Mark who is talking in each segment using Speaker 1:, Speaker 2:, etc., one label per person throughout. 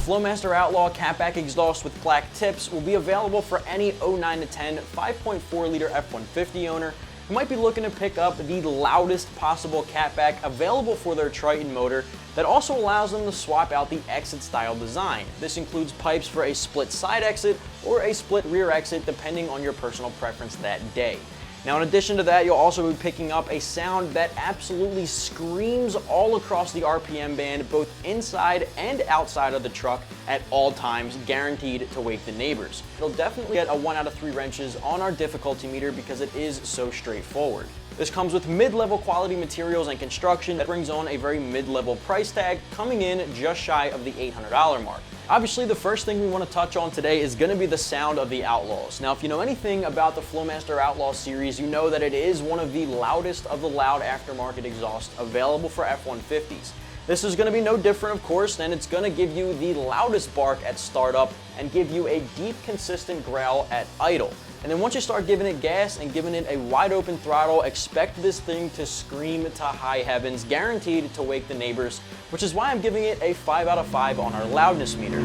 Speaker 1: Flowmaster Outlaw catback exhaust with black tips will be available for any 09 to 10 5.4 liter F150 owner who might be looking to pick up the loudest possible catback available for their Triton motor that also allows them to swap out the exit style design. This includes pipes for a split side exit or a split rear exit depending on your personal preference that day. Now, in addition to that, you'll also be picking up a sound that absolutely screams all across the RPM band, both inside and outside of the truck at all times, guaranteed to wake the neighbors. It'll definitely get a 1 out of 3 wrenches on our difficulty meter because it is so straightforward. This comes with mid-level quality materials and construction that brings on a very mid-level price tag, coming in just shy of the $800 mark. Obviously, the first thing we want to touch on today is going to be the sound of the Outlaws. Now, if you know anything about the Flowmaster Outlaw series, you know that it is one of the loudest of the loud aftermarket exhausts available for F-150s. This is going to be no different, of course, and it's going to give you the loudest bark at startup and give you a deep, consistent growl at idle. And then once you start giving it gas and giving it a wide open throttle, expect this thing to scream to high heavens, guaranteed to wake the neighbors, which is why I'm giving it a 5 out of 5 on our loudness meter.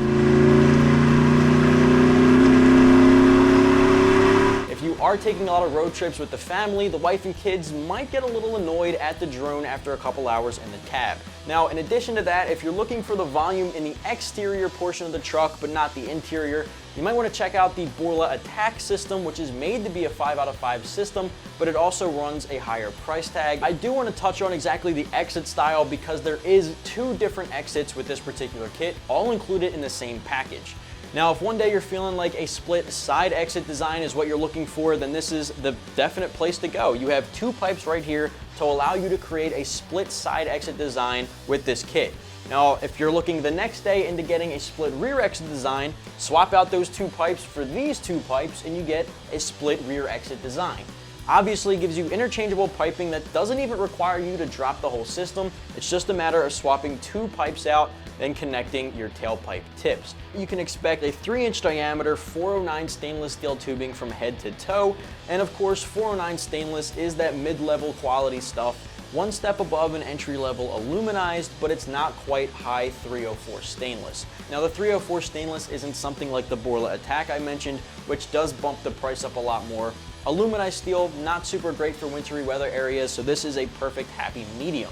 Speaker 1: If you are taking a lot of road trips with the family, the wife and kids might get a little annoyed at the drone after a couple hours in the cab. Now, in addition to that, if you're looking for the volume in the exterior portion of the truck but not the interior, you might want to check out the Borla Attack system, which is made to be a 5 out of 5 system, but it also runs a higher price tag. I do want to touch on exactly the exit style because there is 2 different exits with this particular kit, all included in the same package. Now, if one day you're feeling like a split side exit design is what you're looking for, then this is the definite place to go. You have 2 pipes right here to allow you to create a split side exit design with this kit. Now, if you're looking the next day into getting a split rear exit design, swap out those 2 pipes for these 2 pipes and you get a split rear exit design. Obviously, it gives you interchangeable piping that doesn't even require you to drop the whole system. It's just a matter of swapping 2 pipes out, then connecting your tailpipe tips. You can expect a 3-inch diameter 409 stainless steel tubing from head to toe, and of course 409 stainless is that mid-level quality stuff, one step above an entry-level aluminized, but it's not quite high 304 stainless. Now, the 304 stainless isn't something like the Borla Attack I mentioned, which does bump the price up a lot more. Aluminized steel, not super great for wintry weather areas, so this is a perfect happy medium.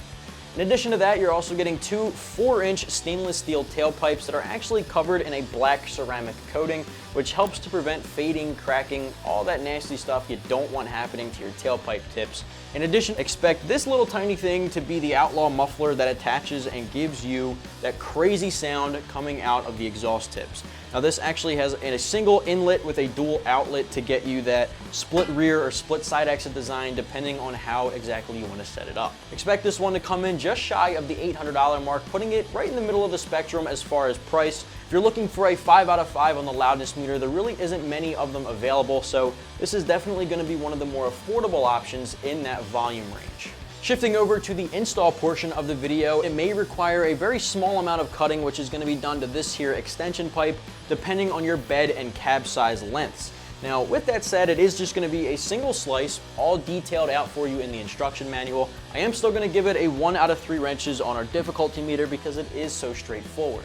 Speaker 1: In addition to that, you're also getting 2 4-inch stainless steel tailpipes that are actually covered in a black ceramic coating, which helps to prevent fading, cracking, all that nasty stuff you don't want happening to your tailpipe tips. In addition, expect this little tiny thing to be the Outlaw Muffler that attaches and gives you that crazy sound coming out of the exhaust tips. Now, this actually has a single inlet with a dual outlet to get you that split rear or split side exit design depending on how exactly you want to set it up. Expect this one to come in just shy of the $800 mark, putting it right in the middle of the spectrum as far as price. If you're looking for a 5 out of 5 on the loudness meter, there really isn't many of them available, so this is definitely going to be one of the more affordable options in that volume range. Shifting over to the install portion of the video, it may require a very small amount of cutting, which is going to be done to this here extension pipe, depending on your bed and cab size lengths. Now, with that said, it is just going to be a single slice, all detailed out for you in the instruction manual. I am still going to give it a 1 out of 3 wrenches on our difficulty meter because it is so straightforward.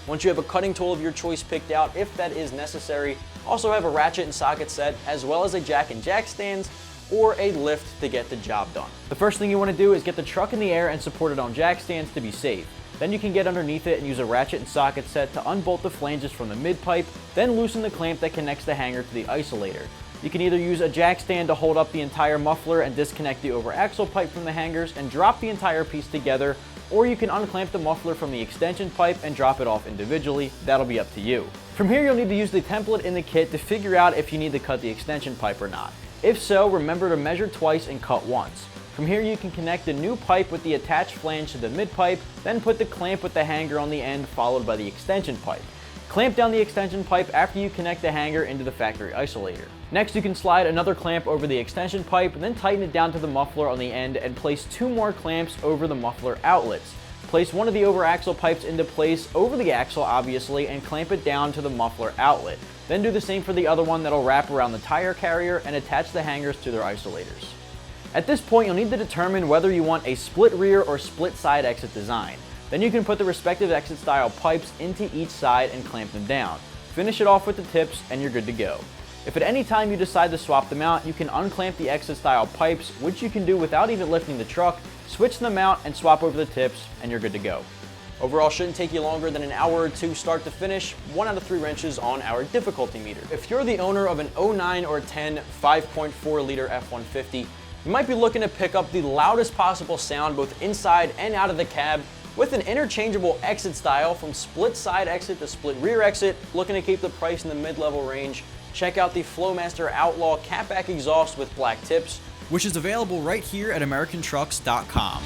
Speaker 1: Once you have a cutting tool of your choice picked out, if that is necessary, also have a ratchet and socket set, as well as a jack and jack stands, or a lift to get the job done. The first thing you want to do is get the truck in the air and support it on jack stands to be safe. Then you can get underneath it and use a ratchet and socket set to unbolt the flanges from the mid pipe, then loosen the clamp that connects the hanger to the isolator. You can either use a jack stand to hold up the entire muffler and disconnect the over axle pipe from the hangers and drop the entire piece together, or you can unclamp the muffler from the extension pipe and drop it off individually. That'll be up to you. From here, you'll need to use the template in the kit to figure out if you need to cut the extension pipe or not. If so, remember to measure twice and cut once. From here, you can connect the new pipe with the attached flange to the mid pipe, then put the clamp with the hanger on the end, followed by the extension pipe. Clamp down the extension pipe after you connect the hanger into the factory isolator. Next, you can slide another clamp over the extension pipe, then tighten it down to the muffler on the end and place 2 more clamps over the muffler outlets. Place one of the over axle pipes into place over the axle, obviously, and clamp it down to the muffler outlet. Then do the same for the other one that'll wrap around the tire carrier and attach the hangers to their isolators. At this point, you'll need to determine whether you want a split rear or split side exit design. Then you can put the respective exit style pipes into each side and clamp them down. Finish it off with the tips and you're good to go. If at any time you decide to swap them out, you can unclamp the exit style pipes, which you can do without even lifting the truck, switch them out and swap over the tips and you're good to go. Overall, shouldn't take you longer than an hour or two start to finish, 1 out of 3 wrenches on our difficulty meter. If you're the owner of an 09 or 10 5.4 liter F-150, you might be looking to pick up the loudest possible sound both inside and out of the cab with an interchangeable exit style from split side exit to split rear exit, looking to keep the price in the mid-level range. Check out the Flowmaster Outlaw catback exhaust with black tips, which is available right here at AmericanTrucks.com.